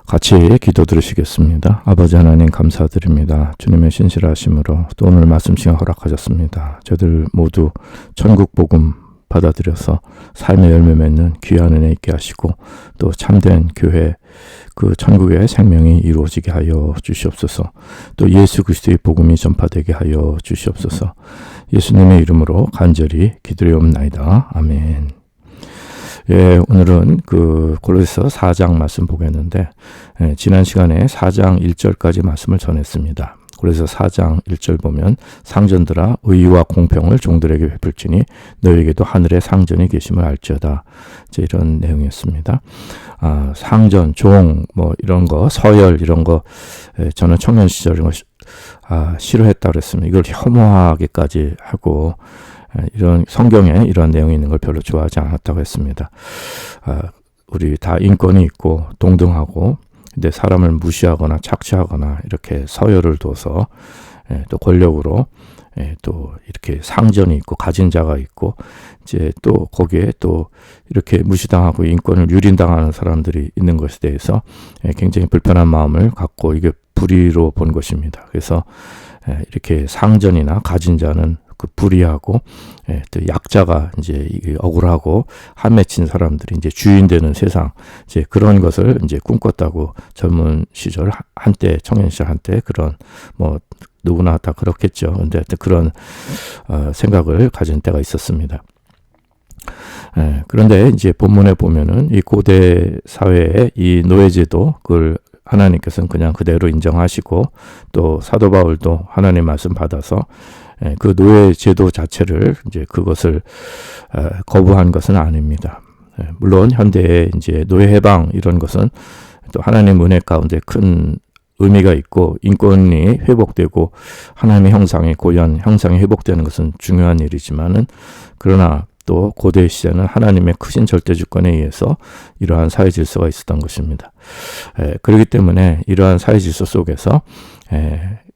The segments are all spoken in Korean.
같이 기도 드리시겠습니다. 아버지 하나님 감사드립니다. 주님의 신실하심으로 또 오늘 말씀 시간 허락하셨습니다. 저희들 모두 천국 복음 받아들여서 삶의 열매 맺는 귀한 은혜 있게 하시고 또 참된 교회 그 천국의 생명이 이루어지게 하여 주시옵소서. 또 예수 그리스도의 복음이 전파되게 하여 주시옵소서. 예수님의 이름으로 간절히 기도하옵나이다. 아멘. 예, 오늘은 그 골로새서 4장 말씀 보겠는데, 지난 시간에 4장 1절까지 말씀을 전했습니다. 골로새서 4장 1절 보면 상전들아 의와 공평을 종들에게 베풀지니 너에게도 하늘에 상전이 계심을 알지어다. 이제 이런 내용이었습니다. 상전, 종, 뭐 이런 거, 서열 이런 거 저는 청년 시절 이런 거 싫어했다 그랬습니다. 이걸 혐오하기까지 하고 이런 성경에 이런 내용이 있는 걸 별로 좋아하지 않았다고 했습니다. 우리 다 인권이 있고 동등하고 근데 사람을 무시하거나 착취하거나 이렇게 서열을 둬서 또 권력으로 또 이렇게 상전이 있고 가진 자가 있고 이제 또 거기에 또 이렇게 무시당하고 인권을 유린당하는 사람들이 있는 것에 대해서 굉장히 불편한 마음을 갖고 이게 불의로 본 것입니다. 그래서 이렇게 상전이나 가진 자는 그 불의하고 또 약자가 이제 억울하고 한맺힌 사람들이 이제 주인 되는 세상 이제 그런 것을 이제 꿈꿨다고 젊은 시절 한때 청년 시절 한때 그런 뭐 누구나 다 그렇겠죠. 근데 그런 생각을 가진 때가 있었습니다. 그런데 이제 본문에 보면은 이 고대 사회의 이 노예제도 그걸 하나님께서는 그냥 그대로 인정하시고 또 사도 바울도 하나님 말씀 받아서 그 노예 제도 자체를 이제 그것을 거부한 것은 아닙니다. 물론 현대의 이제 노예 해방 이런 것은 또 하나님 은혜 가운데 큰 의미가 있고 인권이 회복되고 하나님의 형상이 고유한 형상이 회복되는 것은 중요한 일이지만은 그러나 또 고대 시대는 하나님의 크신 절대 주권에 의해서 이러한 사회 질서가 있었던 것입니다. 그렇기 때문에 이러한 사회 질서 속에서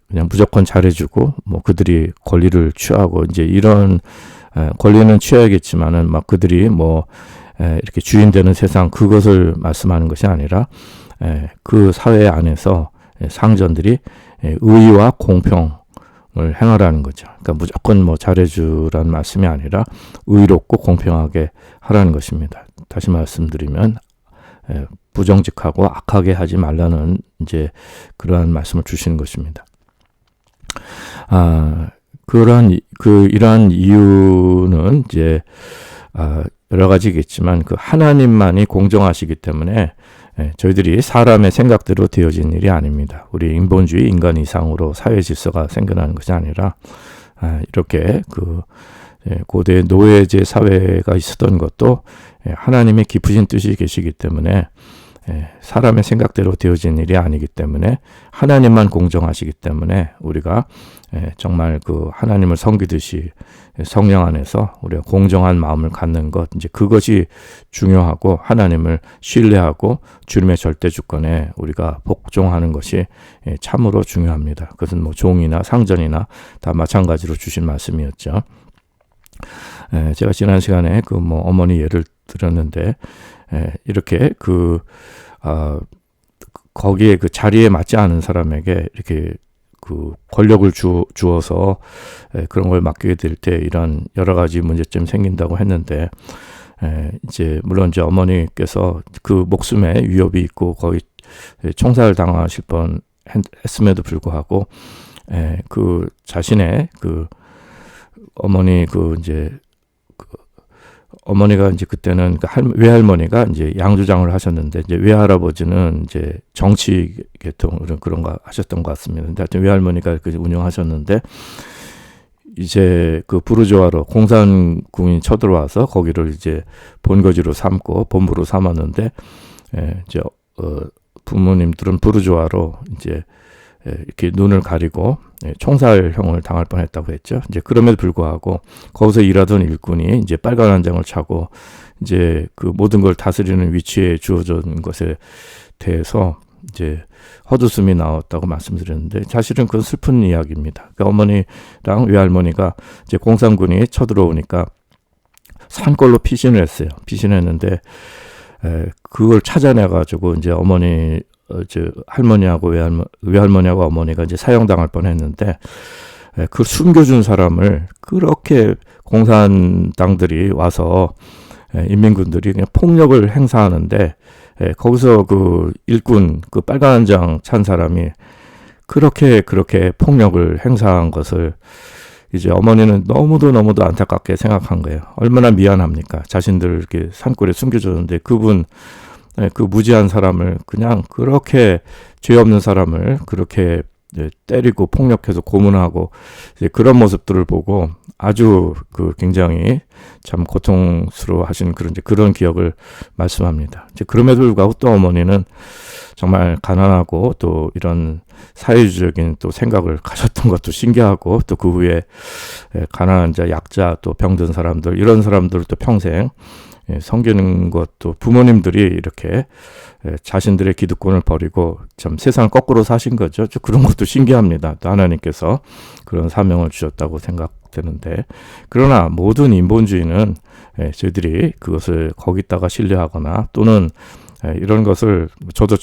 그냥 무조건 잘해주고 뭐 그들이 권리를 취하고 이제 이런 권리는 취해야겠지만은 막 그들이 뭐 이렇게 주인 되는 세상 그것을 말씀하는 것이 아니라 그 사회 안에서 상전들이 의와 공평을 행하라는 거죠. 그러니까 무조건 뭐 잘해주라는 말씀이 아니라 의롭고 공평하게 하라는 것입니다. 다시 말씀드리면 부정직하고 악하게 하지 말라는 이제 그러한 말씀을 주시는 것입니다. 이러한 이유는 이제 여러 가지겠지만 그 하나님만이 공정하시기 때문에 저희들이 사람의 생각대로 되어진 일이 아닙니다. 우리 인본주의 인간 이상으로 사회 질서가 생겨나는 것이 아니라 이렇게 그 고대 노예제 사회가 있었던 것도 하나님의 깊으신 뜻이 계시기 때문에 사람의 생각대로 되어진 일이 아니기 때문에 하나님만 공정하시기 때문에 우리가 정말 그 하나님을 섬기듯이 성령 안에서 우리가 공정한 마음을 갖는 것 이제 그것이 중요하고 하나님을 신뢰하고 주님의 절대 주권에 우리가 복종하는 것이 참으로 중요합니다. 그것은 뭐 종이나 상전이나 다 마찬가지로 주신 말씀이었죠. 제가 지난 시간에 그 뭐 어머니 예를 들었는데 이렇게 거기에 그 자리에 맞지 않은 사람에게 이렇게 그 권력을 주어서 그런 걸 맡기게 될 때 이런 여러 가지 문제점이 생긴다고 했는데 이제 물론 이제 어머니께서 그 목숨에 위협이 있고 거의 총살을 당하실 뻔 했음에도 불구하고 그 자신의 그 어머니 어머니가 이제 그때는 외할머니가 이제 양조장을 하셨는데 이제 외할아버지는 이제 정치 계통 그런 거 하셨던 것 같습니다. 근데 하여튼 외할머니가 그 운영하셨는데 이제 그 부르주아로 공산군이 쳐들어와서 거기를 이제 본거지로 삼고 본부로 삼았는데 이제 부모님들은 부르주아로 이제 이렇게 눈을 가리고 총살형을 당할 뻔했다고 했죠. 이제 그럼에도 불구하고 거기서 일하던 일꾼이 이제 빨간 한장을 차고 이제 그 모든 걸 다스리는 위치에 주어진 것에 대해서 이제 헛웃음이 나왔다고 말씀드렸는데 사실은 그건 슬픈 이야기입니다. 그러니까 어머니랑 외할머니가 이제 공산군이 쳐들어오니까 산골로 피신을 했어요. 피신했는데 그걸 찾아내 가지고 이제 어머니 할머니하고 외할머니하고 어머니가 이제 사형당할 뻔했는데 그 숨겨준 사람을 그렇게 공산당들이 와서 인민군들이 그냥 폭력을 행사하는데 거기서 그 일꾼 그 빨간 한장 찬 사람이 그렇게 폭력을 행사한 것을 이제 어머니는 너무도 안타깝게 생각한 거예요. 얼마나 미안합니까? 자신들 이렇게 산골에 숨겨줬는데 그분 그 무지한 사람을 그냥 그렇게 죄 없는 사람을 그렇게 때리고 폭력해서 고문하고 이제 그런 모습들을 보고 아주 그 굉장히 참 고통스러워 하신 그런 기억을 말씀합니다. 이제 그럼에도 불구하고 또 어머니는 정말 가난하고 또 이런 사회주의적인 또 생각을 가졌던 것도 신기하고 또 그 후에 가난한 자, 약자, 또 병든 사람들 이런 사람들을 또 평생 섬기는 것도 부모님들이 이렇게 자신들의 기득권을 버리고 참 세상을 거꾸로 사신 거죠. 그런 것도 신기합니다. 또 하나님께서 그런 사명을 주셨다고 생각되는데 그러나 모든 인본주의는 저희들이 그것을 거기다가 신뢰하거나 또는 이런 것을 저도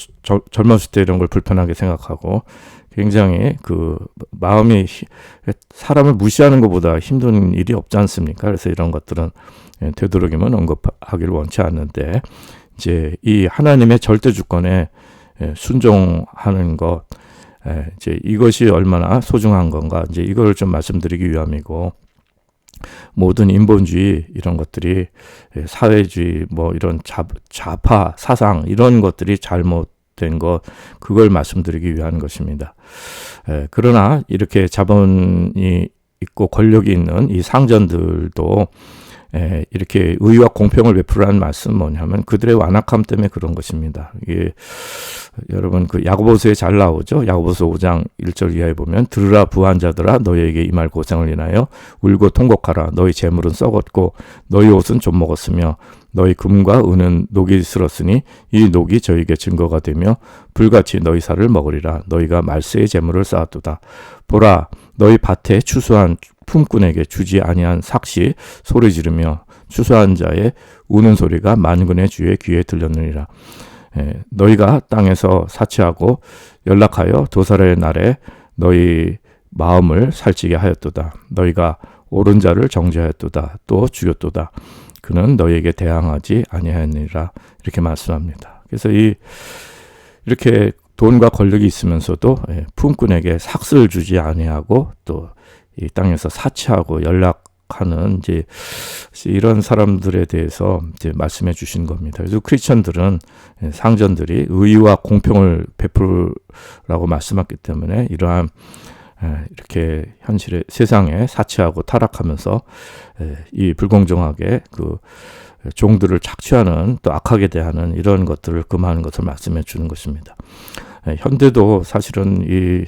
젊었을 때 이런 걸 불편하게 생각하고 굉장히 그 마음이 사람을 무시하는 것보다 힘든 일이 없지 않습니까? 그래서 이런 것들은 되도록이면 언급하기를 원치 않는데 이제 이 하나님의 절대 주권에 순종하는 것 이제 이것이 얼마나 소중한 건가 이제 이걸 좀 말씀드리기 위함이고 모든 인본주의 이런 것들이 사회주의 뭐 이런 좌파 사상 이런 것들이 잘못된 것 그걸 말씀드리기 위한 것입니다. 그러나 이렇게 자본이 있고 권력이 있는 이 상전들도 이렇게 의와 공평을 베풀라는 말씀은 뭐냐면 그들의 완악함 때문에 그런 것입니다. 이게 여러분 그 야고보서에 잘 나오죠. 야고보서 5장 1절 이하에 보면 들으라 부한 자들아 너희에게 이 말 고생을 인하여 울고 통곡하라. 너희 재물은 썩었고 너희 옷은 좀 먹었으며 너희 금과 은은 녹이 슬었으니 이 녹이 저희에게 증거가 되며 불같이 너희 살을 먹으리라. 너희가 말세의 재물을 쌓았도다. 보라 너희 밭에 추수한 품꾼에게 주지 아니한 삭시 소리 지르며 추수한 자의 우는 소리가 만군의 주의 귀에 들렸느니라. 너희가 땅에서 사치하고 연락하여 도살의 날에 너희 마음을 살찌게 하였도다. 너희가 옳은 자를 정죄하였도다. 또 죽였도다. 그는 너희에게 대항하지 아니하였느니라. 이렇게 말씀합니다. 그래서 이렇게 돈과 권력이 있으면서도 품꾼에게 삭스를 주지 아니하고 또 이 땅에서 사치하고 연락하는 이제 이런 사람들에 대해서 이제 말씀해 주신 겁니다. 그래서 크리스천들은 상전들이 의와 공평을 베풀라고 말씀했기 때문에 이러한 이렇게 현실의 세상에 사치하고 타락하면서 이 불공정하게 그 종들을 착취하는 또 악하게 대하는 이런 것들을 금하는 것을 말씀해 주는 것입니다. 현대도 사실은 이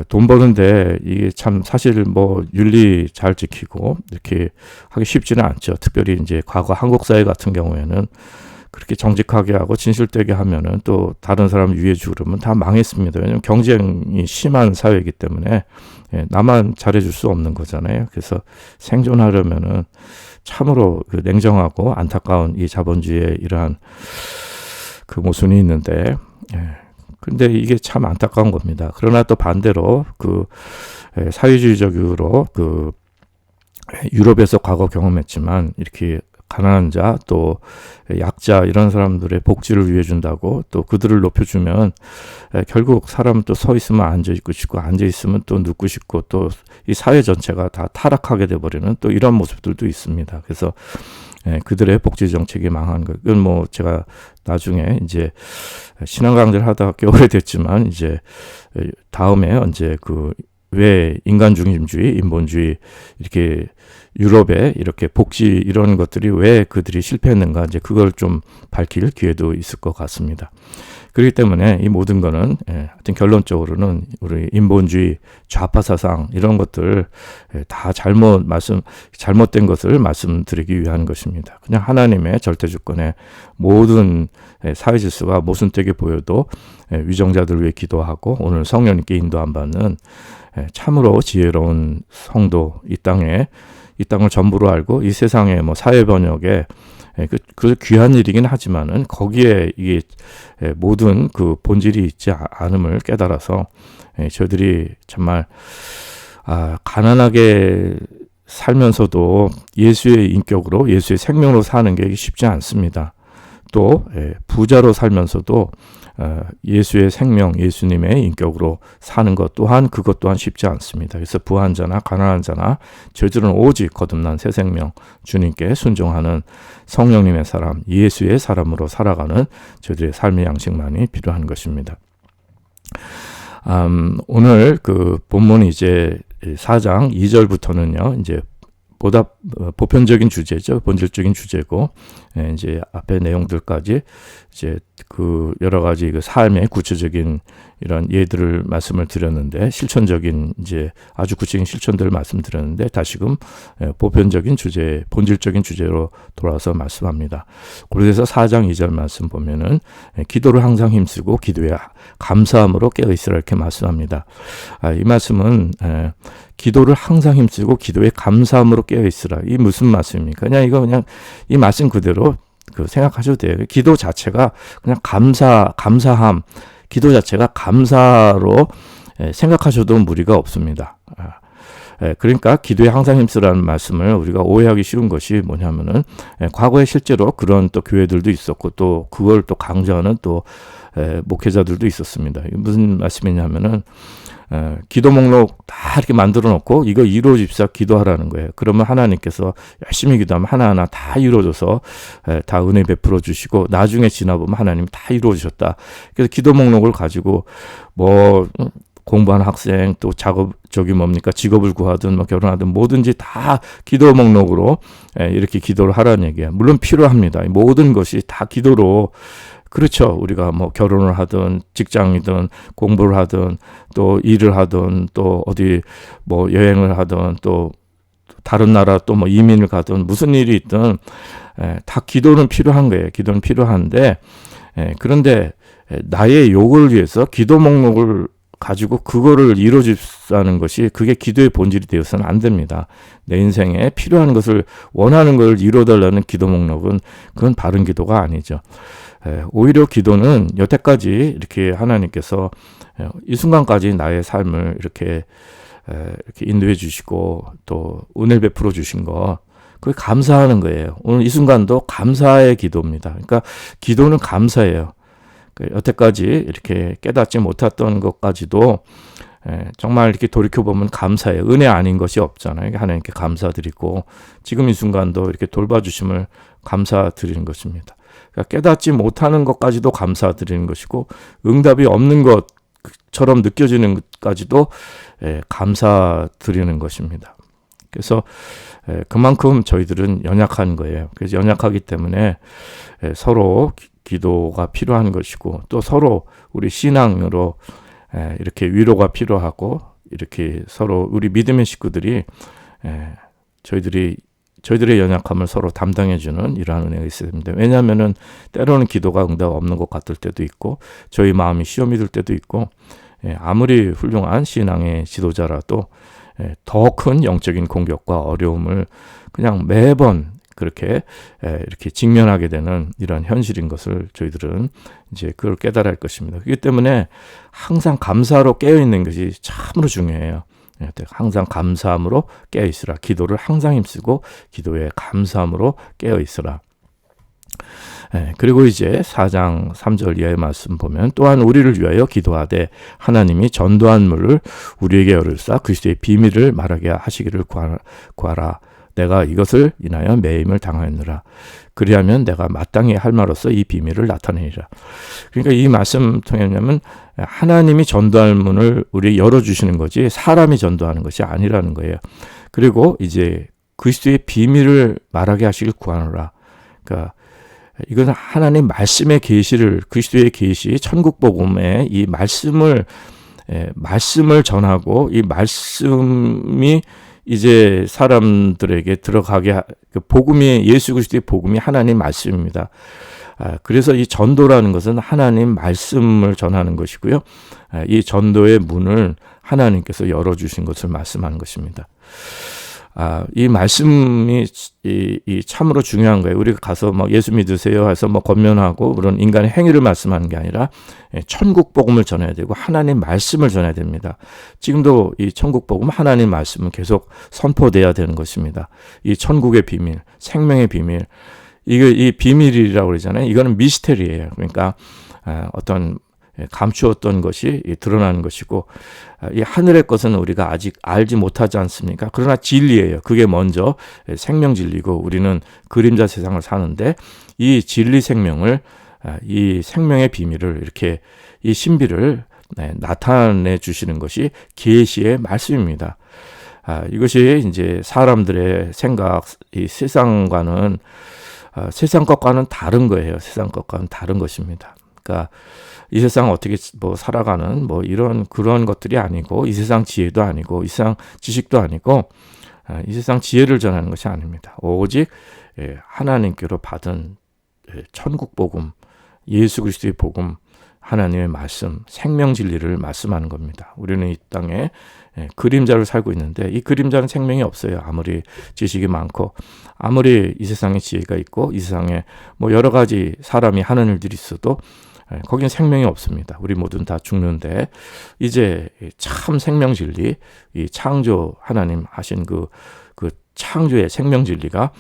돈 버는데 이게 참 사실 뭐 윤리 잘 지키고 이렇게 하기 쉽지는 않죠. 특별히 이제 과거 한국 사회 같은 경우에는 그렇게 정직하게 하고 진실되게 하면은 또 다른 사람 유해주고 그러면 다 망했습니다. 왜냐하면 경쟁이 심한 사회이기 때문에 나만 잘해줄 수 없는 거잖아요. 그래서 생존하려면은 참으로 그 냉정하고 안타까운 이 자본주의의 이러한 그 모순이 있는데 근데 이게 참 안타까운 겁니다. 그러나 또 반대로 그 사회주의적으로 그 유럽에서 과거 경험했지만 이렇게 가난한 자 또 약자 이런 사람들의 복지를 위해 준다고 또 그들을 높여주면 결국 사람은 또 서 있으면 앉아 있고 싶고 앉아 있으면 또 눕고 싶고 또 이 사회 전체가 다 타락하게 돼버리는 또 이런 모습들도 있습니다. 그래서 그들의 복지 정책이 망한 것. 이건 뭐 제가 나중에 이제 신앙 강좌를 하다가 꽤 오래됐지만 이제 다음에 언제 왜 인간 중심주의, 인본주의 이렇게 유럽에 이렇게 복지 이런 것들이 왜 그들이 실패했는가 이제 그걸 좀 밝힐 기회도 있을 것 같습니다. 그렇기 때문에 이 모든 거는 하여튼 결론적으로는 우리 인본주의, 좌파 사상 이런 것들 다 잘못된 것을 말씀드리기 위한 것입니다. 그냥 하나님의 절대 주권에 모든 사회 질서가 모순되게 보여도 위정자들 위해 기도하고 오늘 성령님께 인도함 받는 참으로 지혜로운 성도 이 땅을 전부로 알고 이 세상의 뭐 사회 번역에 그 귀한 일이긴 하지만은 거기에 이게 모든 그 본질이 있지 않음을 깨달아서 저희들이 정말 가난하게 살면서도 예수의 인격으로 예수의 생명으로 사는 게 쉽지 않습니다. 또 부자로 살면서도 예수의 생명, 예수님의 인격으로 사는 것 또한 그것 또한 쉽지 않습니다. 그래서 부한 자나 가난한 자나 저희들은 오직 거듭난 새 생명, 주님께 순종하는 성령님의 사람, 예수의 사람으로 살아가는 저희들의 삶의 양식만이 필요한 것입니다. 오늘 그 본문이 이제 4장 2절부터는요, 이제 보다 보편적인 주제죠. 본질적인 주제고, 이제 앞에 내용들까지 이제 그 여러 가지 그 삶의 구체적인 이런 예들을 말씀을 드렸는데, 실천적인 이제 아주 구체적인 실천들을 말씀드렸는데, 다시금 보편적인 주제, 본질적인 주제로 돌아와서 말씀합니다. 그래서 4장 2절 말씀 보면은 기도를 항상 힘쓰고 기도에 감사함으로 깨어 있으라 이렇게 말씀합니다. 이 말씀은 기도를 항상 힘쓰고 기도에 감사함으로 깨어 있으라. 이 무슨 말씀입니까? 그냥 이 말씀 그대로 그 생각하셔도 돼요. 기도 자체가 그냥 감사함, 기도 자체가 감사로 생각하셔도 무리가 없습니다. 그러니까 기도에 항상 힘쓰라는 말씀을 우리가 오해하기 쉬운 것이 뭐냐면은 과거에 실제로 그런 또 교회들도 있었고 또 그걸 또 강조하는 또 목회자들도 있었습니다. 무슨 말씀이냐면은 기도 목록 다 이렇게 만들어 놓고 이거 이루어집시다 기도하라는 거예요. 그러면 하나님께서 열심히 기도하면 하나하나 다 이루어져서 다 은혜 베풀어 주시고 나중에 지나보면 하나님 다 이루어 주셨다. 그래서 기도 목록을 가지고 뭐 공부하는 학생 또 직업을 구하든 뭐 결혼하든 뭐든지 다 기도 목록으로 이렇게 기도를 하라는 얘기예요. 물론 필요합니다. 모든 것이 다 기도로 그렇죠. 우리가 뭐 결혼을 하든 직장이든 공부를 하든 또 일을 하든 또 어디 뭐 여행을 하든 또 다른 나라 또 뭐 이민을 가든 무슨 일이 있든 다 기도는 필요한 거예요. 기도는 필요한데 그런데 나의 욕을 위해서 기도 목록을 가지고 그거를 이루어주자는 것이 그게 기도의 본질이 되어서는 안 됩니다. 내 인생에 필요한 것을 원하는 걸 이루어달라는 기도 목록은 그건 바른 기도가 아니죠. 오히려 기도는 여태까지 이렇게 하나님께서 이 순간까지 나의 삶을 이렇게 인도해 주시고 또 은혜를 베풀어 주신 거 그게 감사하는 거예요. 오늘 이 순간도 감사의 기도입니다. 그러니까 기도는 감사예요. 여태까지 이렇게 깨닫지 못했던 것까지도 정말 이렇게 돌이켜보면 감사해요. 은혜 아닌 것이 없잖아요. 하나님께 감사드리고 지금 이 순간도 이렇게 돌봐주심을 감사드리는 것입니다. 그러니까 깨닫지 못하는 것까지도 감사드리는 것이고 응답이 없는 것처럼 느껴지는 것까지도 감사드리는 것입니다. 그래서 그만큼 저희들은 연약한 거예요. 그래서 연약하기 때문에 서로 기도가 필요한 것이고 또 서로 우리 신앙으로 이렇게 위로가 필요하고 이렇게 서로 우리 믿음의 식구들이 저희들의 연약함을 서로 담당해주는 이러한 은혜가 있어야 됩니다. 왜냐하면은 때로는 기도가 응답 없는 것 같을 때도 있고 저희 마음이 시험이 들 때도 있고 아무리 훌륭한 신앙의 지도자라도 더 큰 영적인 공격과 어려움을 그냥 매번 그렇게 이렇게 직면하게 되는 이런 현실인 것을 저희들은 이제 그걸 깨달아야 할 것입니다. 그렇기 때문에 항상 감사로 깨어 있는 것이 참으로 중요해요. 항상 감사함으로 깨어 있으라. 기도를 항상 힘쓰고 기도에 감사함으로 깨어 있으라. 그리고 이제 4장 3절 이하의 말씀 보면 또한 우리를 위하여 기도하되 하나님이 전도한 물을 우리에게 열을싸 그리스도의 비밀을 말하게 하시기를 구하라. 내가 이것을 인하여 매임을 당하였느라. 그리하면 내가 마땅히 할 말로써 이 비밀을 나타내리라. 그러니까 이 말씀 통하면 하나님이 전도할 문을 우리 열어주시는 거지 사람이 전도하는 것이 아니라는 거예요. 그리고 이제 그리스도의 비밀을 말하게 하시길 구하노라. 그러니까 이건 하나님 말씀의 계시를 그리스도의 계시 천국 복음의 이 말씀을 전하고 이 말씀이 이제 사람들에게 들어가게 그 복음이 예수 그리스도의 복음이 하나님 말씀입니다. 그래서 이 전도라는 것은 하나님 말씀을 전하는 것이고요. 이 전도의 문을 하나님께서 열어주신 것을 말씀하는 것입니다. 이 말씀이 이 참으로 중요한 거예요. 우리가 가서 막 예수 믿으세요 해서 뭐 권면하고 그런 인간의 행위를 말씀하는 게 아니라 천국 복음을 전해야 되고 하나님 말씀을 전해야 됩니다. 지금도 이 천국 복음 하나님 말씀은 계속 선포돼야 되는 것입니다. 이 천국의 비밀, 생명의 비밀, 이 비밀이라고 그러잖아요. 이거는 미스테리예요. 그러니까 어떤 감추었던 것이 드러나는 것이고, 이 하늘의 것은 우리가 아직 알지 못하지 않습니까? 그러나 진리예요. 그게 먼저 생명 진리고, 우리는 그림자 세상을 사는데 이 진리 생명을, 이 생명의 비밀을 이렇게 이 신비를 나타내 주시는 것이 계시의 말씀입니다. 이것이 이제 사람들의 생각, 이 세상과는 세상 것과는 다른 거예요. 세상 것과는 다른 것입니다. 그러니까 이 세상 어떻게 뭐 살아가는 뭐 이런 그런 것들이 아니고, 이 세상 지혜도 아니고, 이 세상 지식도 아니고, 이 세상 지혜를 전하는 것이 아닙니다. 오직 하나님께로 받은 천국 복음, 예수 그리스도의 복음, 하나님의 말씀, 생명 진리를 말씀하는 겁니다. 우리는 이 땅에 그림자를 살고 있는데 이 그림자는 생명이 없어요. 아무리 지식이 많고, 아무리 이 세상에 지혜가 있고, 이 세상에 뭐 여러 가지 사람이 하는 일들이 있어도 거기는 생명이 없습니다. 우리 모두는 다 죽는데, 이제 참 생명 진리, 이 창조 하나님 하신 그 창조의 생명 진리가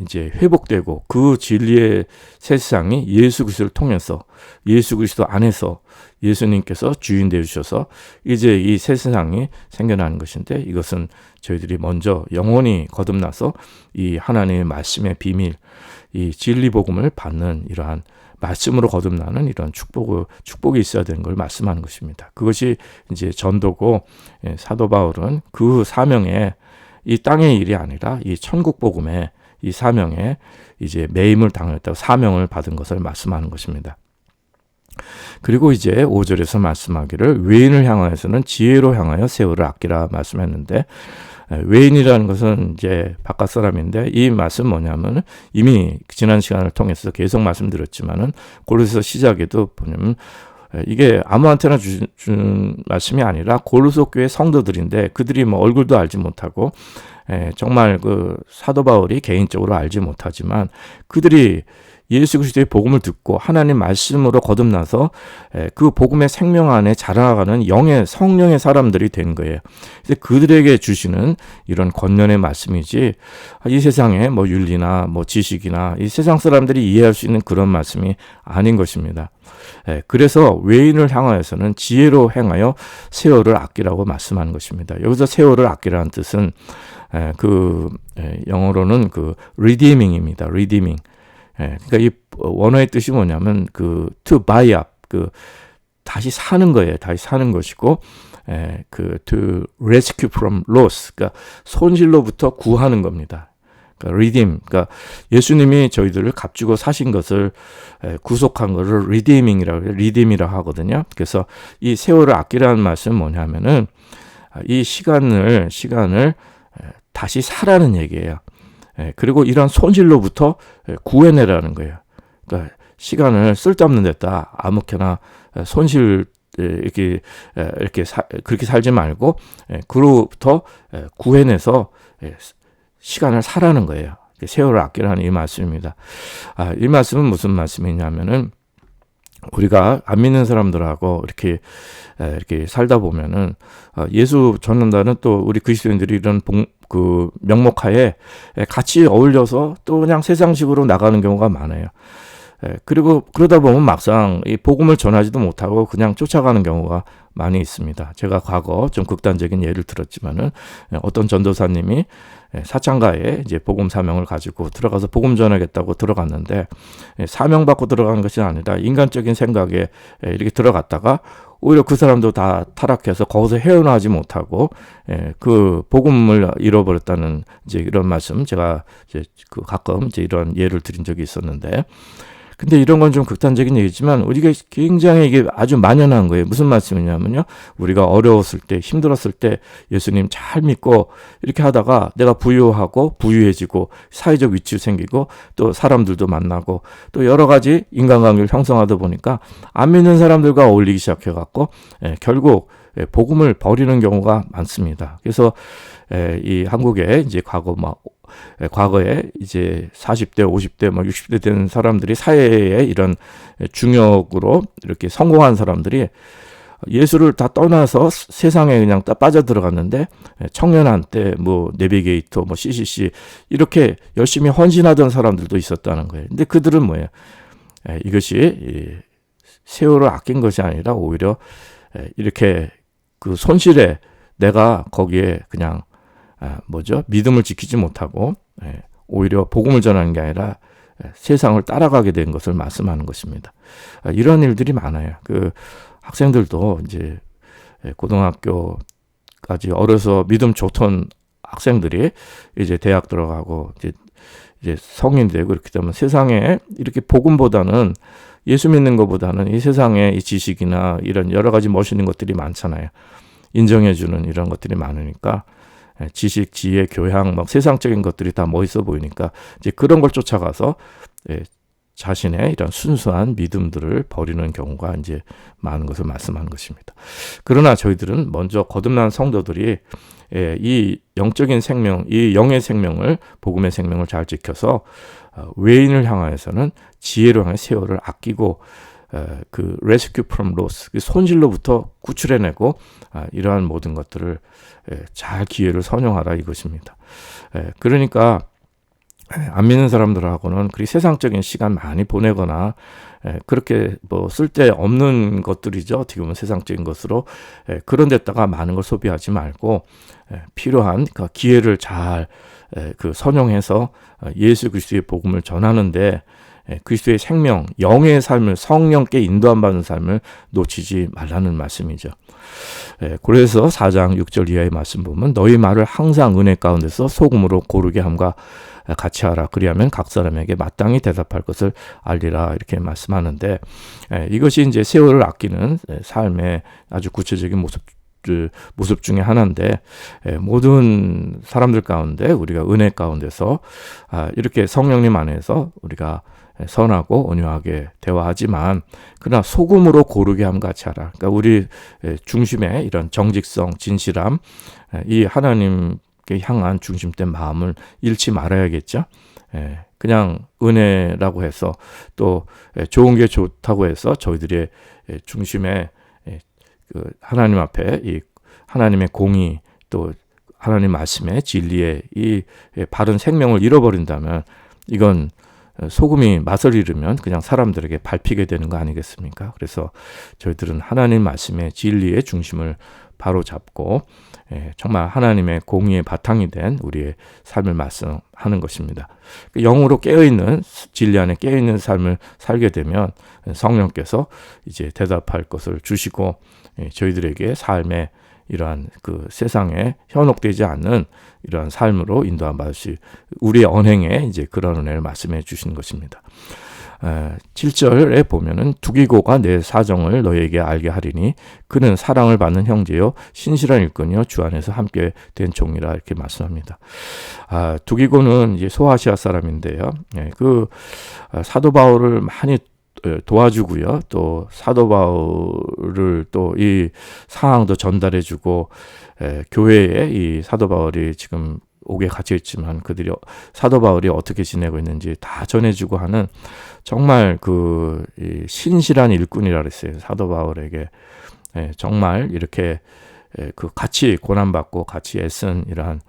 이제 회복되고, 그 진리의 세상이 예수 그리스도를 통해서, 예수 그리스도 안에서 예수님께서 주인 되어 주셔서 이제 이 새 세상이 생겨나는 것인데, 이것은 저희들이 먼저 영원히 거듭나서 이 하나님의 말씀의 비밀, 이 진리 복음을 받는, 이러한 말씀으로 거듭나는 이런 축복이 있어야 되는 걸 말씀하는 것입니다. 그것이 이제 전도고, 사도 바울은 그 사명에, 이 땅의 일이 아니라 이 천국 복음에, 이 사명에 이제 매임을 당했다고 사명을 받은 것을 말씀하는 것입니다. 그리고 이제 5절에서 말씀하기를 외인을 향하여서는 지혜로 향하여 세월을 아끼라 말씀했는데, 외인이라는 것은 이제 바깥 사람인데, 이 말씀 뭐냐면 이미 지난 시간을 통해서 계속 말씀드렸지만은 고린도서 시작에도 보면 이게 아무한테나 준 말씀이 아니라 고린도 교회 성도들인데, 그들이 뭐 얼굴도 알지 못하고 정말 그 사도 바울이 개인적으로 알지 못하지만 그들이 예수 그리스도의 복음을 듣고 하나님 말씀으로 거듭나서 그 복음의 생명 안에 자라나가는 성령의 사람들이 된 거예요. 그래서 그들에게 주시는 이런 권면의 말씀이지, 이 세상에 뭐 윤리나 뭐 지식이나 이 세상 사람들이 이해할 수 있는 그런 말씀이 아닌 것입니다. 그래서 외인을 향하여서는 지혜로 행하여 세월을 아끼라고 말씀하는 것입니다. 여기서 세월을 아끼라는 뜻은 영어로는 redeeming입니다. redeeming. 그러니까 이 원어의 뜻이 뭐냐면 to buy up, 다시 사는 거예요. 다시 사는 것이고, to rescue from loss, 그러니까 손실로부터 구하는 겁니다. 그러니까 redeem, 그러니까 예수님이 저희들을 값주고 사신 것을 구속한 것을 redeem이라고 하거든요. 그래서 이 세월을 아끼라는 말씀은 뭐냐면은 이 시간을 다시 사라는 얘기예요. 그리고 이런 손실로부터 구해내라는 거예요. 그러니까 시간을 쓸데없는 데다 아무렇게나 손실 그렇게 살지 말고 그로부터 구해내서 시간을 사라는 거예요. 세월을 아끼라는 이 말씀입니다. 이 말씀은 무슨 말씀이냐면은, 우리가 안 믿는 사람들하고 이렇게 살다 보면은 예수 전한다는 또 우리 그리스도인들이 이런 명목하에 같이 어울려서 또 그냥 세상식으로 나가는 경우가 많아요. 그리고 그러다 보면 막상 이 복음을 전하지도 못하고 그냥 쫓아가는 경우가 많이 있습니다. 제가 과거 좀 극단적인 예를 들었지만은, 어떤 전도사님이 사창가에 이제 복음 사명을 가지고 들어가서 복음 전하겠다고 들어갔는데, 사명 받고 들어간 것이 아니라 인간적인 생각에 이렇게 들어갔다가 오히려 그 사람도 다 타락해서 거기서 헤어나지 못하고 그 복음을 잃어버렸다는 이제 이런 말씀, 제가 이제 가끔 이제 이런 예를 드린 적이 있었는데, 근데 이런 건 좀 극단적인 얘기지만 우리가 굉장히 이게 아주 만연한 거예요. 무슨 말씀이냐면요, 우리가 어려웠을 때, 힘들었을 때 예수님 잘 믿고 이렇게 하다가 내가 부유하고 부유해지고 사회적 위치 생기고 또 사람들도 만나고 또 여러 가지 인간관계를 형성하다 보니까 안 믿는 사람들과 어울리기 시작해갖고 결국 복음을 버리는 경우가 많습니다. 그래서 이 한국에 이제 과거에 이제 40대, 50대, 60대 된 사람들이 사회에 이런 중역으로 이렇게 성공한 사람들이 예수를 다 떠나서 세상에 그냥 빠져들어갔는데 청년한 때 내비게이터, CCC 이렇게 열심히 헌신하던 사람들도 있었다는 거예요. 근데 그들은 뭐예요? 이것이 세월을 아낀 것이 아니라 오히려 이렇게 그 손실에 내가 거기에 그냥 믿음을 지키지 못하고 오히려 복음을 전하는 게 아니라 세상을 따라가게 된 것을 말씀하는 것입니다. 이런 일들이 많아요. 그 학생들도 이제 고등학교까지 어려서 믿음 좋던 학생들이 이제 대학 들어가고 이제 성인 되고 이렇게 되면 세상에 이렇게 복음보다는 예수 믿는 것보다는 이 세상에 이 지식이나 이런 여러 가지 멋있는 것들이 많잖아요. 인정해주는 이런 것들이 많으니까 지식, 지혜, 교양, 세상적인 것들이 다 멋있어 보이니까 이제 그런 걸 쫓아가서 자신의 이런 순수한 믿음들을 버리는 경우가 이제 많은 것을 말씀하는 것입니다. 그러나 저희들은 먼저 거듭난 성도들이 이 영적인 생명, 이 영의 생명을, 복음의 생명을 잘 지켜서 외인을 향하여서는 지혜로 향해 세월을 아끼고 그 rescue from loss, 그 손실로부터 구출해내고 이러한 모든 것들을 잘 기회를 선용하라 이것입니다. 그러니까 안 믿는 사람들하고는 그리 세상적인 시간 많이 보내거나 그렇게 쓸데없는 것들이죠. 어떻게 보면 세상적인 것으로 그런 데다가 많은 걸 소비하지 말고 필요한 그 기회를 잘 그 선용해서 예수 그리스도의 복음을 전하는데 그리스도의 생명, 영의 삶을 성령께 인도함 받는 삶을 놓치지 말라는 말씀이죠. 그래서 4장 6절 이하의 말씀 보면 너희 말을 항상 은혜 가운데서 소금으로 고르게 함과 같이 하라. 그리하면 각 사람에게 마땅히 대답할 것을 알리라. 이렇게 말씀하는데 이것이 이제 세월을 아끼는 삶의 아주 구체적인 모습 중에 하나인데 모든 사람들 가운데 우리가 은혜 가운데서 이렇게 성령님 안에서 우리가 선하고 온유하게 대화하지만 그러나 소금으로 고르게 함과 같이 하라. 그러니까 우리 중심에 이런 정직성, 진실함, 이 하나님께 향한 중심된 마음을 잃지 말아야겠죠. 그냥 은혜라고 해서 또 좋은 게 좋다고 해서 저희들의 중심에 그 하나님 앞에 이 하나님의 공의 또 하나님 말씀의 진리의 이 바른 생명을 잃어버린다면 이건 소금이 맛을 잃으면 그냥 사람들에게 밟히게 되는 거 아니겠습니까? 그래서 저희들은 하나님 말씀의 진리의 중심을 바로 잡고 정말 하나님의 공의의 바탕이 된 우리의 삶을 말씀하는 것입니다. 영으로 깨어있는 진리 안에 깨어있는 삶을 살게 되면 성령께서 이제 대답할 것을 주시고 저희들에게 삶의 이러한 그 세상에 현혹되지 않는 이러한 삶으로 인도함 받으시 우리의 언행에 이제 그런 은혜를 말씀해 주신 것입니다. 7절에 보면은 두기고가 내 사정을 너에게 알게 하리니 그는 사랑을 받는 형제요 신실한 일꾼이요 주 안에서 함께 된 종이라 이렇게 말씀합니다. 두기고는 이제 소아시아 사람인데요. 그 사도 바울을 많이 도와주고요. 또 사도 바울을 또 이 상황도 전달해주고 교회에 이 사도 바울이 지금 옥에 갇혀 있지만 그들이 사도 바울이 어떻게 지내고 있는지 다 전해주고 하는 정말 그 신실한 일꾼이라 그랬어요. 사도 바울에게 정말 이렇게 그 같이 고난받고 같이 애쓴 이러한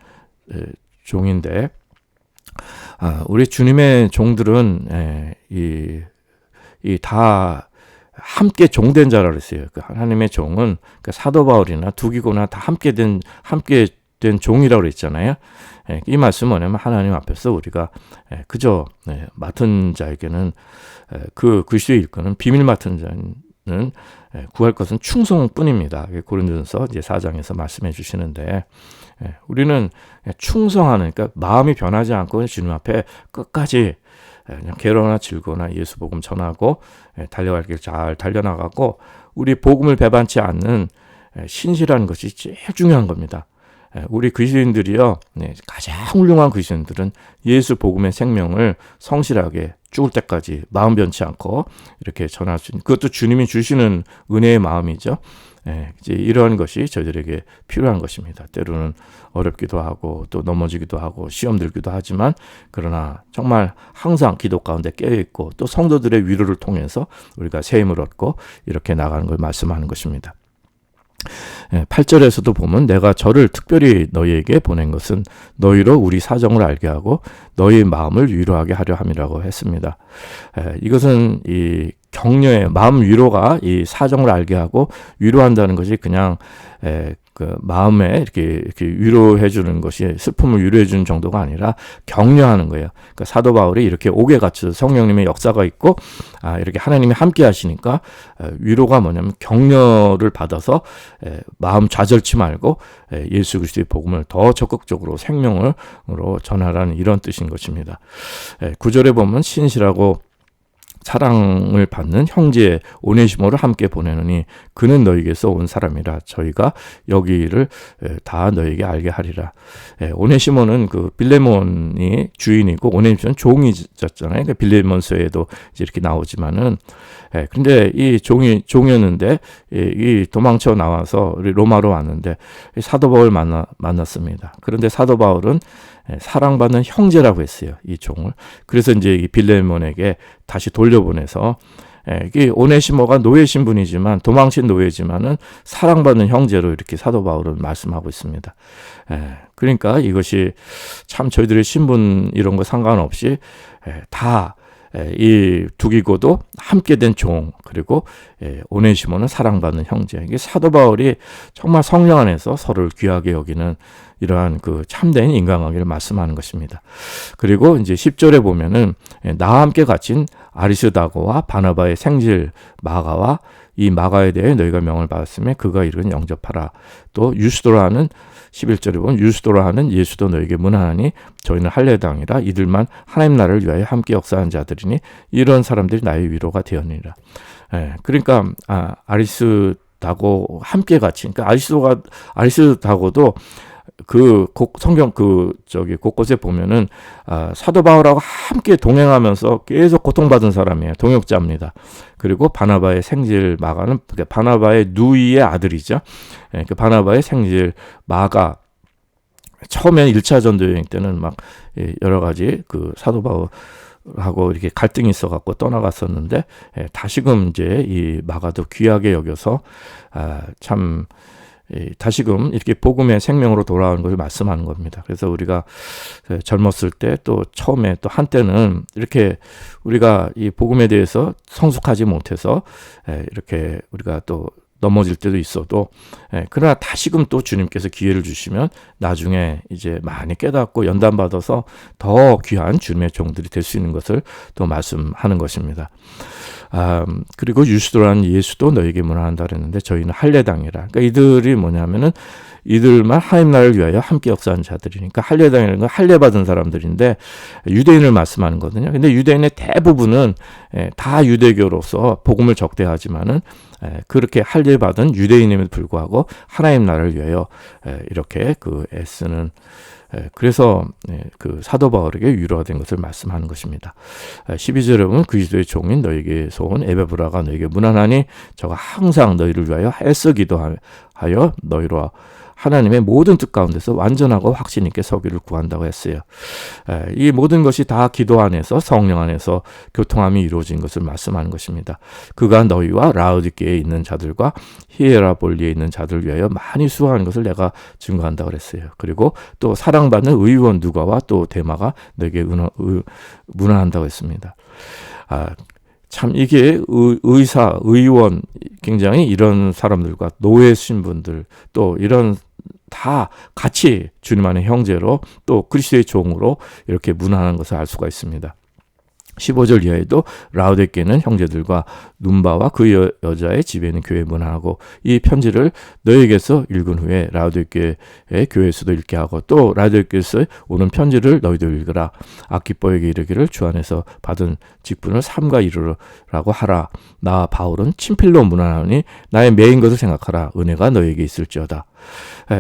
종인데 우리 주님의 종들은 다 함께 종된 자라 그랬어요. 그 하나님의 종은 그러니까 사도 바울이나 두기고나 다 함께 된 종이라고 그랬잖아요. 이 말씀은 뭐냐면 하나님 앞에서 우리가 그저 맡은 자에게는 그 그리스도의 일꾼은 비밀 맡은 자는 구할 것은 충성뿐입니다. 고린도전서 이제 4장에서 말씀해 주시는데 우리는 충성하는 그러니까 마음이 변하지 않고 주님 앞에 끝까지 그냥 괴로우나 즐거우나 예수 복음 전하고 달려갈 길 잘 달려나가고 우리 복음을 배반치 않는 신실한 것이 제일 중요한 겁니다. 우리 그리스도인들이요, 가장 훌륭한 그리스도인들은 예수 복음의 생명을 성실하게 죽을 때까지 마음 변치 않고 이렇게 전할 수 있는 그것도 주님이 주시는 은혜의 마음이죠. 이제 이러한 것이 저희들에게 필요한 것입니다. 때로는 어렵기도 하고 또 넘어지기도 하고 시험 들기도 하지만 그러나 정말 항상 기도 가운데 깨어있고 또 성도들의 위로를 통해서 우리가 새 힘을 얻고 이렇게 나가는 걸 말씀하는 것입니다. 8절에서도 보면 내가 저를 특별히 너희에게 보낸 것은 너희로 우리 사정을 알게 하고 너희 마음을 위로하게 하려 함이라고 했습니다. 이것은 이 격려의 마음 위로가 이 사정을 알게 하고 위로한다는 것이 그냥 그 마음에 이렇게 위로해 주는 것이 슬픔을 위로해 주는 정도가 아니라 격려하는 거예요. 그러니까 사도 바울이 이렇게 옥에 갇혀서 성령님의 역사가 있고 이렇게 하나님이 함께 하시니까 위로가 뭐냐면 격려를 받아서 마음 좌절치 말고 예수 그리스도의 복음을 더 적극적으로 생명으로 전하라는 이런 뜻인 것입니다. 9절에 보면 신실하고 사랑을 받는 형제 오네시모를 함께 보내느니 그는 너희에게서 온 사람이라 저희가 여기를 다 너희에게 알게 하리라. 오네시모는 그 빌레몬이 주인이고 오네시모는 종이잖아요. 그러니까 빌레몬서에도 이제 이렇게 나오지만은 근데 이 종이었는데 이 도망쳐 나와서 로마로 왔는데 사도 바울 만났습니다. 그런데 사도 바울은 사랑받는 형제라고 했어요. 이 종을. 그래서 이제 이 빌레몬에게 다시 돌려보내서 이 오네시모가 노예 신분이지만 도망친 노예지만은 사랑받는 형제로 이렇게 사도 바울은 말씀하고 있습니다. 그러니까 이것이 참 저희들의 신분 이런 거 상관없이 다 이 두기고도 함께 된 종 그리고 오네시모는 사랑받는 형제. 이게 사도 바울이 정말 성령 안에서 서로를 귀하게 여기는 이러한 그 참된 인간관계를 말씀하는 것입니다. 그리고 이제 10절에 보면은 나와 함께 갇힌 아리스다고와 바나바의 생질 마가와 이 마가에 대해 너희가 명을 받았으며 그가 이르는 영접하라. 또 유스도라는 11절에 보면 유스도라 하는 예수도 너에게 문하나니 저희는 할례당이라 이들만 하나님 나라를 위하여 함께 역사한 자들이니 이런 사람들이 나의 위로가 되었느니라. 그러니까 아리스다고 함께 같이 그러니까 아리스다고도 그 성경 곳곳에 보면은 사도 바울하고 함께 동행하면서 계속 고통받은 사람이에요. 동역자입니다. 그리고 바나바의 생질 마가는 바나바의 누이의 아들이죠. 그 바나바의 생질 마가 처음에 1차 전도 여행 때는 막 여러 가지 그 사도 바울하고 이렇게 갈등이 있어갖고 떠나갔었는데 다시금 이제 이 마가도 귀하게 여겨서 참 다시금 이렇게 복음의 생명으로 돌아오는 것을 말씀하는 겁니다. 그래서 우리가 젊었을 때 또 처음에 또 한때는 이렇게 우리가 이 복음에 대해서 성숙하지 못해서 이렇게 우리가 또 넘어질 때도 있어도 그러나 다시금 또 주님께서 기회를 주시면 나중에 이제 많이 깨닫고 연단받아서 더 귀한 주님의 종들이 될 수 있는 것을 또 말씀하는 것입니다. 그리고 유스도라는 예수도 너에게 문화한다 그랬는데 저희는 할례당이라. 그러니까 이들이 뭐냐면은 이들만 하나님 나라를 위하여 함께 역사한 자들이니까 할례당이라는 건 할례받은 사람들인데 유대인을 말씀하는 거거든요. 근데 유대인의 대부분은 다 유대교로서 복음을 적대하지만은 그렇게 할례받은 유대인임에도 불구하고 하나님 나라를 위하여 이렇게 그 애쓰는 그래서 그 사도 바울에게 위로가 된 것을 말씀하는 것입니다. 12절에 보면 그리스도의 종인 너에게서 온 에베브라가 너에게 문안하니 저가 항상 너희를 위하여 애써 기도하여 너희로 하나님의 모든 뜻 가운데서 완전하고 확신 있게 서기를 구한다고 했어요. 이 모든 것이 다 기도 안에서 성령 안에서 교통함이 이루어진 것을 말씀하는 것입니다. 그가 너희와 라우디게에 있는 자들과 히에라볼리에 있는 자들을 위하여 많이 수고하는 것을 내가 증거한다고 그랬어요. 그리고 또 사랑받는 의원 누가와 또 데마가 너에게 문안한다고 했습니다. 참 이게 의사, 의원 굉장히 이런 사람들과 노예 신분들 또 이런 다 같이 주님 안의 형제로 또 그리스도의 종으로 이렇게 문안하는 것을 알 수가 있습니다. 15절 이하에도 라우디게는 형제들과 눈바와 그 여자의 집에 있는 교회에 문안하고 이 편지를 너에게서 읽은 후에 라우디게의 교회에서도 읽게 하고 또 라우디게에서 오는 편지를 너희도 읽으라. 아키뽀에게 이르기를 주 안에서 받은 직분을 삼가 이루라고 하라. 나 바울은 친필로 문안하니 나의 매인 것을 생각하라. 은혜가 너에게 있을지어다.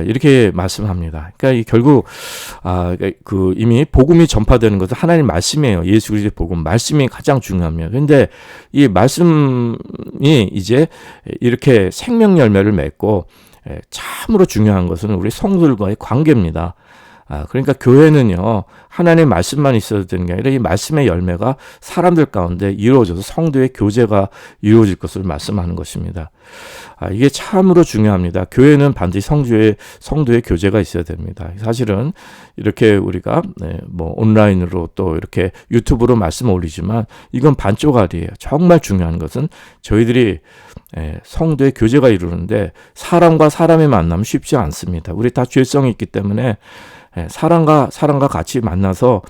이렇게 말씀합니다. 그러니까 결국 그 이미 복음이 전파되는 것은 하나님 말씀이에요. 예수 그리스도의 복음, 말씀이 가장 중요합니다. 그런데 이 말씀이 이제 이렇게 생명 열매를 맺고 참으로 중요한 것은 우리 성도들과의 관계입니다. 그러니까 교회는요, 하나님의 말씀만 있어도 되는 게 아니라 이 말씀의 열매가 사람들 가운데 이루어져서 성도의 교제가 이루어질 것을 말씀하는 것입니다. 이게 참으로 중요합니다. 교회는 반드시 성도의 교제가 있어야 됩니다. 사실은 이렇게 우리가 뭐 온라인으로 또 이렇게 유튜브로 말씀 올리지만 이건 반쪽알이에요. 정말 중요한 것은 저희들이 성도의 교제가 이루는데 사람과 사람의 만남 쉽지 않습니다. 우리 다 죄성이 있기 때문에 사람과 같이 만나서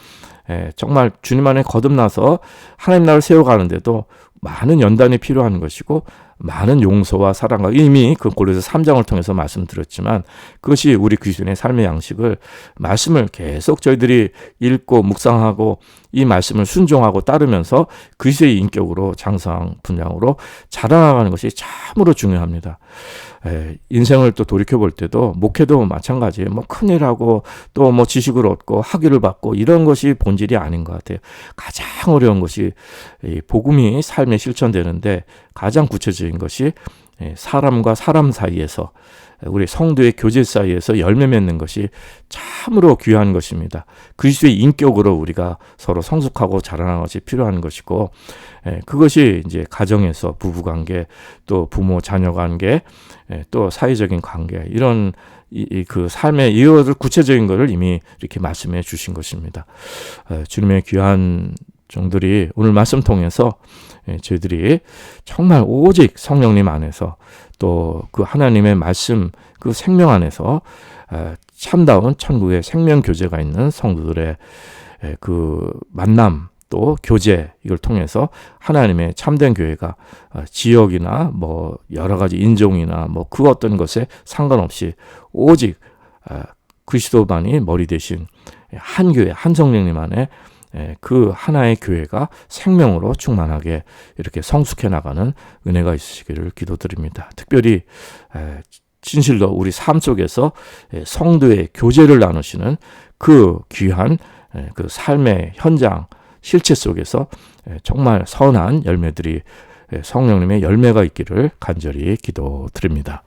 정말 주님 안에 거듭나서 하나님 나라를 세워가는데도 많은 연단이 필요한 것이고 많은 용서와 사랑과 이미 그 고린도서 3장을 통해서 말씀드렸지만 그것이 우리 그리스도인의 삶의 양식을 말씀을 계속 저희들이 읽고 묵상하고 이 말씀을 순종하고 따르면서 그리스도의 인격으로 장성 분량으로 자라나가는 것이 참으로 중요합니다. 인생을 또 돌이켜볼 때도 목회도 마찬가지예요. 뭐 큰일하고 또 뭐 지식을 얻고 학위를 받고 이런 것이 본질이 아닌 것 같아요. 가장 어려운 것이 이 복음이 삶에 실천되는데 가장 구체적인 것이 사람과 사람 사이에서 우리 성도의 교제 사이에서 열매 맺는 것이 참으로 귀한 것입니다. 그리스도의 인격으로 우리가 서로 성숙하고 자라나는 것이 필요한 것이고 그것이 이제 가정에서 부부관계 또 부모 자녀 관계 또 사회적인 관계 이런 그 삶에 이어질 구체적인 것을 이미 이렇게 말씀해 주신 것입니다. 주님의 귀한 종들이 오늘 말씀 통해서 저희들이 정말 오직 성령님 안에서 또 그 하나님의 말씀 그 생명 안에서 참다운 천국의 생명 교제가 있는 성도들의 그 만남 또 교제 이걸 통해서 하나님의 참된 교회가 지역이나 뭐 여러 가지 인종이나 뭐 그 어떤 것에 상관없이 오직 그리스도만이 머리 대신 한 교회 한 성령님 안에 그 하나의 교회가 생명으로 충만하게 이렇게 성숙해 나가는 은혜가 있으시기를 기도드립니다. 특별히 진실로 우리 삶 속에서 성도의 교제를 나누시는 그 귀한 그 삶의 현장 실체 속에서 정말 선한 열매들이 성령님의 열매가 있기를 간절히 기도드립니다.